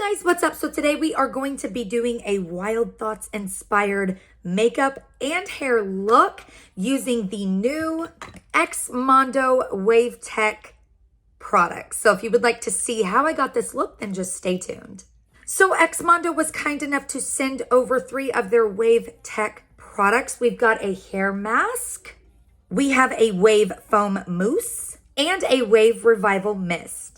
Hey guys, what's up? So today we are going to be doing a Wild Thoughts inspired makeup and hair look using the new XMONDO Wave Tech products. So if you would like to see how I got this look, then just stay tuned. So XMONDO was kind enough to send over 3 of their Wave Tech products. We've got a hair mask, we have a wave foam mousse, and a wave revival mist.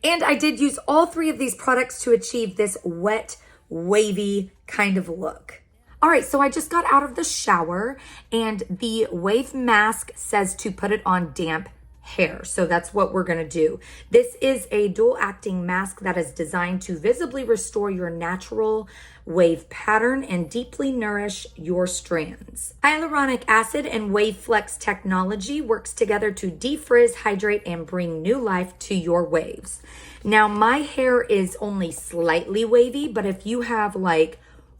And I did use all 3 of these products to achieve this wet, wavy kind of look. All right, so I just got out of the shower and the wave mask says to put it on damp hair. So that's what we're gonna do. This is a dual acting mask that is designed to visibly restore your natural wave pattern and deeply nourish your strands. Hyaluronic acid and Wave Flex technology works together to defrizz, hydrate, and bring new life to your waves. Now my hair is only slightly wavy, but if you have like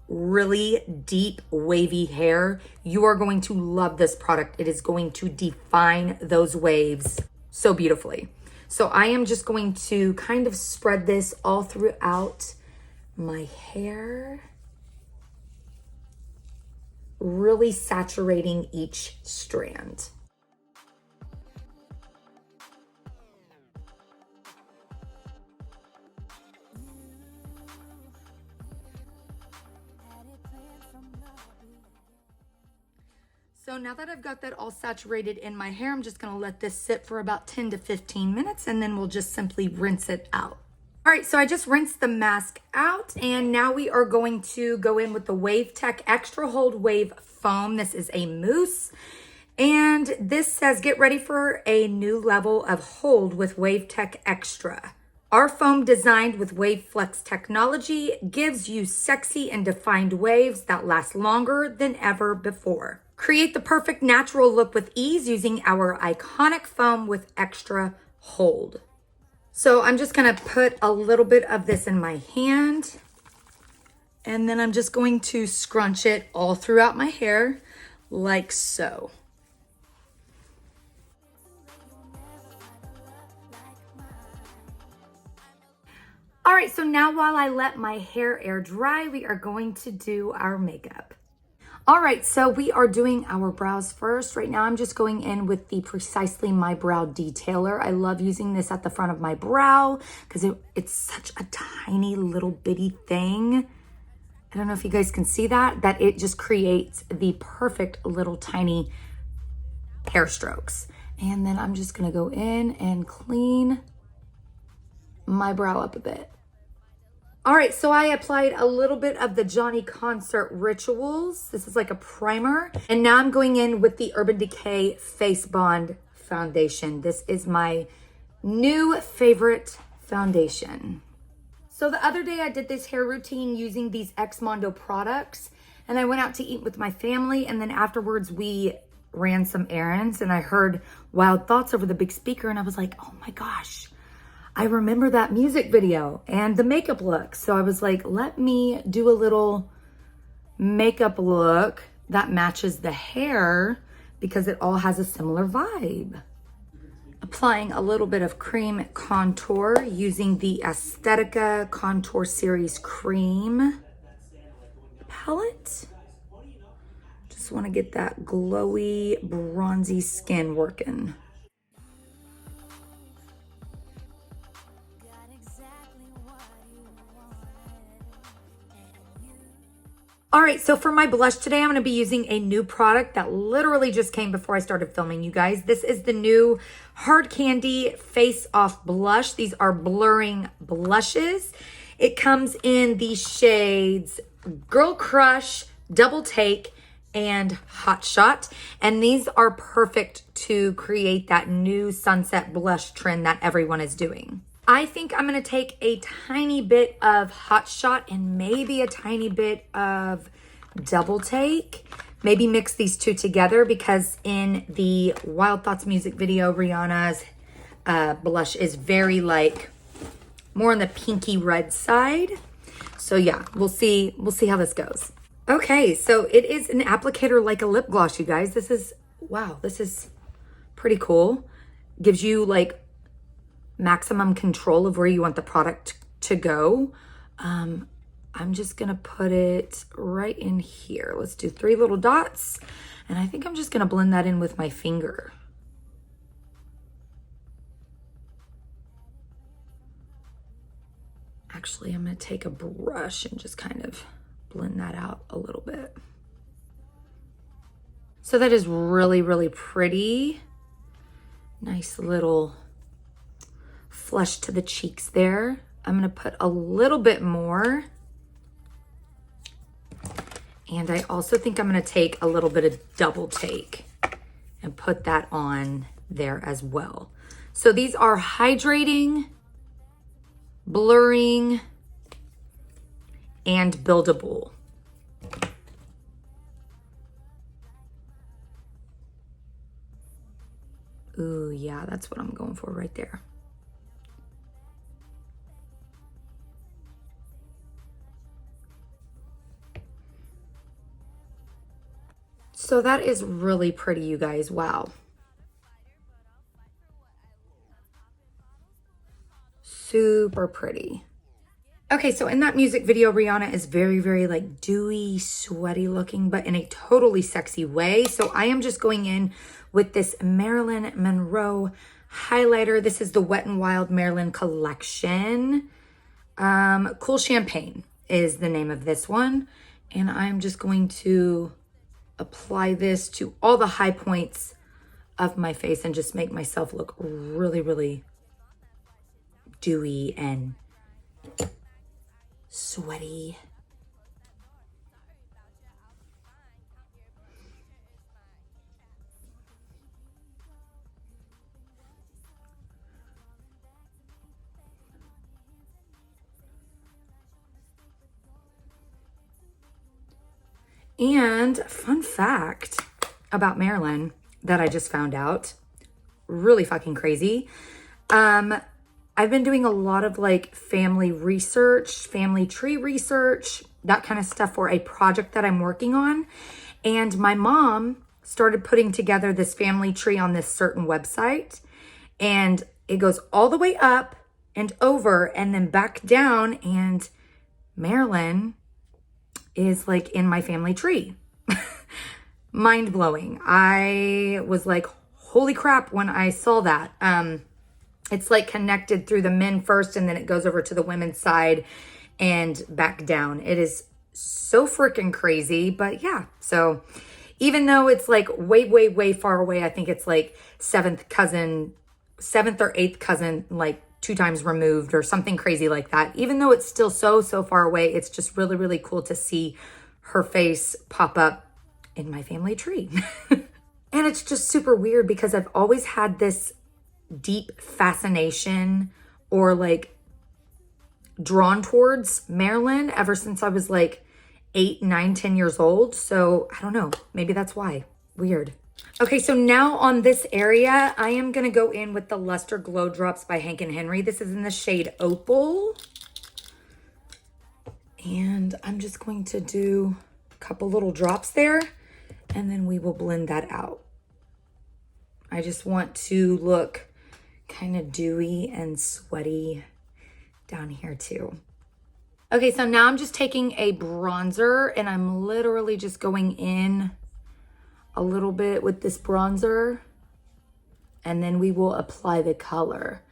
really deep wavy hair, you are going to love this product. It is going to define those waves so beautifully. So I am just going to kind of spread this all throughout my hair, really saturating each strand. So now that I've got that all saturated in my hair, I'm just gonna let this sit for about 10 to 15 minutes and then we'll just simply rinse it out. All right, so I just rinsed the mask out and now we are going to go in with the Wave Tech Extra Hold Wave Foam. This is a mousse. And this says, get ready for a new level of hold with Wave Tech Extra. Our foam designed with Wave Flex technology gives you sexy and defined waves that last longer than ever before. Create the perfect natural look with ease using our iconic foam with extra hold. So I'm just gonna put a little bit of this in my hand and then I'm just going to scrunch it all throughout my hair like so. All right, so now while I let my hair air dry, we are going to do our makeup. All right, so we are doing our brows first. Right now, I'm just going in with the Precisely My Brow Detailer. I love using this at the front of my brow because it's such a tiny little bitty thing. I don't know if you guys can see that it just creates the perfect little tiny hair strokes. And then I'm just gonna go in and clean my brow up a bit. All right, so I applied a little bit of the Johnny Concert Rituals. This is like a primer. And now I'm going in with the Urban Decay Face Bond Foundation. This is my new favorite foundation. So the other day I did this hair routine using these XMONDO products and I went out to eat with my family and then afterwards we ran some errands and I heard Wild Thoughts over the big speaker and I was like, oh my gosh, I remember that music video and the makeup look. So I was like, let me do a little makeup look that matches the hair because it all has a similar vibe. Applying a little bit of cream contour using the Aesthetica Contour Series Cream palette. Just want to get that glowy, bronzy skin working. All right, so for my blush today, I'm gonna be using a new product that literally just came before I started filming, you guys. This is the new Hard Candy Face Off Blush. These are blurring blushes. It comes in the shades Girl Crush, Double Take, and Hot Shot. And these are perfect to create that new sunset blush trend that everyone is doing. I think I'm gonna take a tiny bit of Hot Shot and maybe a tiny bit of Double Take. Maybe mix these 2 together because in the Wild Thoughts music video, Rihanna's blush is very like more on the pinky red side. So yeah, we'll see how this goes. Okay, so it is an applicator like a lip gloss, you guys. This is, wow, this is pretty cool. Gives you like maximum control of where you want the product to go. I'm just gonna put it right in here. Let's do 3 little dots. And I think I'm just gonna blend that in with my finger. Actually, I'm gonna take a brush and just kind of blend that out a little bit. So that is really, really pretty. Nice little flush to the cheeks there. I'm gonna put a little bit more. And I also think I'm gonna take a little bit of double take and put that on there as well. So these are hydrating, blurring, and buildable. Ooh, yeah, that's what I'm going for right there. So that is really pretty, you guys. Wow. Super pretty. Okay, so in that music video, Rihanna is very, very like dewy, sweaty looking, but in a totally sexy way. So I am just going in with this Marilyn Monroe highlighter. This is the Wet n Wild Marilyn collection. Cool Champagne is the name of this one. And I'm just going to apply this to all the high points of my face and just make myself look really, really dewy and sweaty. And fun fact about Marilyn that I just found out, really fucking crazy. I've been doing a lot of like family research, family tree research, that kind of stuff for a project that I'm working on. And my mom started putting together this family tree on this certain website. And it goes all the way up and over and then back down. And Marilyn is like in my family tree. Mind blowing. I was like, holy crap, when I saw that. It's like connected through the men first and then it goes over to the women's side and back down. It is so freaking crazy, but yeah. So even though it's like way, way, way far away, I think it's like seventh or eighth cousin, like 2 times removed or something crazy like that. Even though it's still so far away, it's just really, really cool to see her face pop up in my family tree. And it's just super weird because I've always had this deep fascination or like drawn towards Marilyn ever since I was like 8, 9, 10 years old. So I don't know, maybe that's why. Weird. Okay, so now on this area, I am going to go in with the Luster Glow Drops by Hank and Henry. This is in the shade Opal. And I'm just going to do a couple little drops there, and then we will blend that out. I just want to look kind of dewy and sweaty down here too. Okay, so now I'm just taking a bronzer and I'm literally just going in a little bit with this bronzer, and then we will apply the color.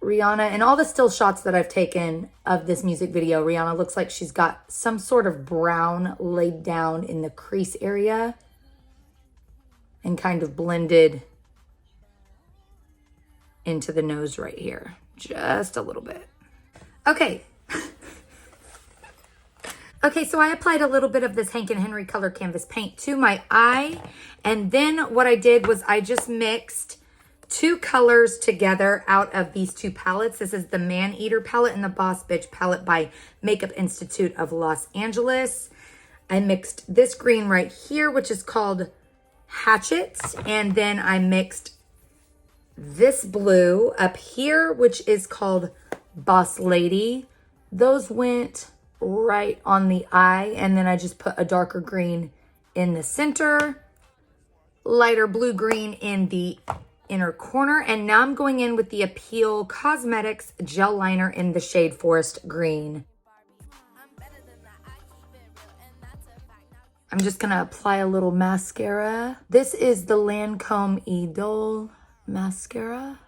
Rihanna, and all the still shots that I've taken of this music video, Rihanna looks like she's got some sort of brown laid down in the crease area and kind of blended into the nose right here, just a little bit. Okay. Okay, so I applied a little bit of this Hank and Henry color canvas paint to my eye. And then what I did was I just mixed 2 colors together out of these 2 palettes. This is the Man Eater palette and the Boss Bitch palette by Makeup Institute of Los Angeles. I mixed this green right here, which is called Hatchet. And then I mixed this blue up here, which is called Boss Lady. Those went right on the eye, and then I just put a darker green in the center, lighter blue green in the inner corner. And now I'm going in with the Appeal Cosmetics Gel Liner in the shade Forest Green. I'm just going to apply a little mascara. This is the Lancome Idole mascara.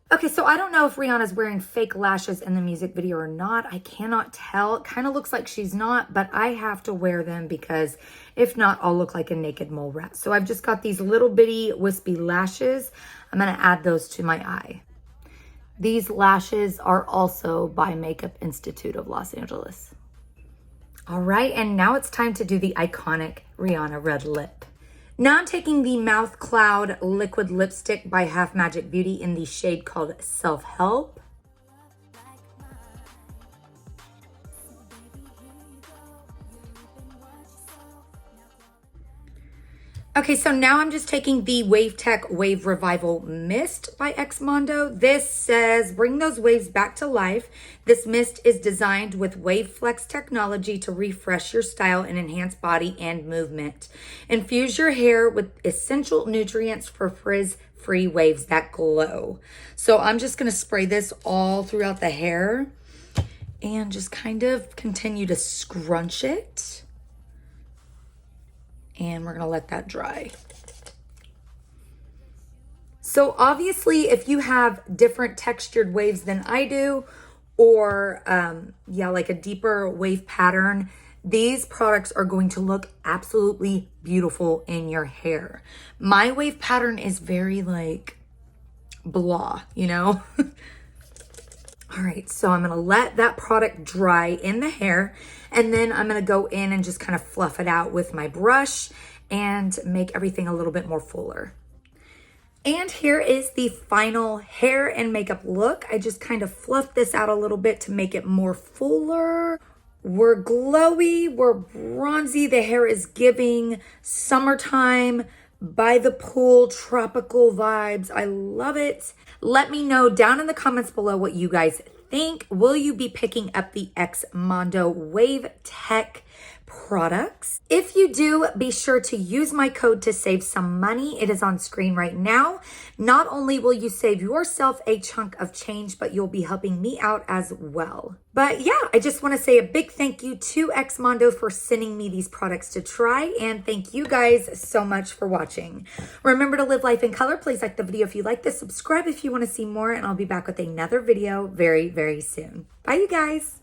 Okay, so I don't know if Rihanna's wearing fake lashes in the music video or not. I cannot tell. It kind of looks like she's not, but I have to wear them because if not, I'll look like a naked mole rat. So I've just got these little bitty wispy lashes. I'm going to add those to my eye. These lashes are also by Makeup Institute of Los Angeles. All right, and now it's time to do the iconic Rihanna red lip. Now I'm taking the Mouth Cloud liquid lipstick by Half Magic Beauty in the shade called Self Help. Okay, so now I'm just taking the Wave Tech Wave Revival Mist by XMONDO. This says, bring those waves back to life. This mist is designed with Wave Flex technology to refresh your style and enhance body and movement. Infuse your hair with essential nutrients for frizz-free waves that glow. So I'm just gonna spray this all throughout the hair and just kind of continue to scrunch it. And we're gonna let that dry. So obviously, if you have different textured waves than I do, or like a deeper wave pattern, these products are going to look absolutely beautiful in your hair. My wave pattern is very like blah, you know? All right, so I'm gonna let that product dry in the hair, and then I'm gonna go in and just kind of fluff it out with my brush and make everything a little bit more fuller. And here is the final hair and makeup look. I just kind of fluffed this out a little bit to make it more fuller. We're glowy, we're bronzy. The hair is giving summertime, by the pool, tropical vibes. I love it. Let me know down in the comments below what you guys think. Will you be picking up the XMONDO Wave Tech products? If you do, be sure to use my code to save some money. It is on screen right now. Not only will you save yourself a chunk of change, but you'll be helping me out as well. But yeah, I just want to say a big thank you to XMONDO for sending me these products to try, and thank you guys so much for watching. Remember to live life in color. Please like the video if you like this, subscribe if you want to see more, and I'll be back with another video very, very soon. Bye, you guys.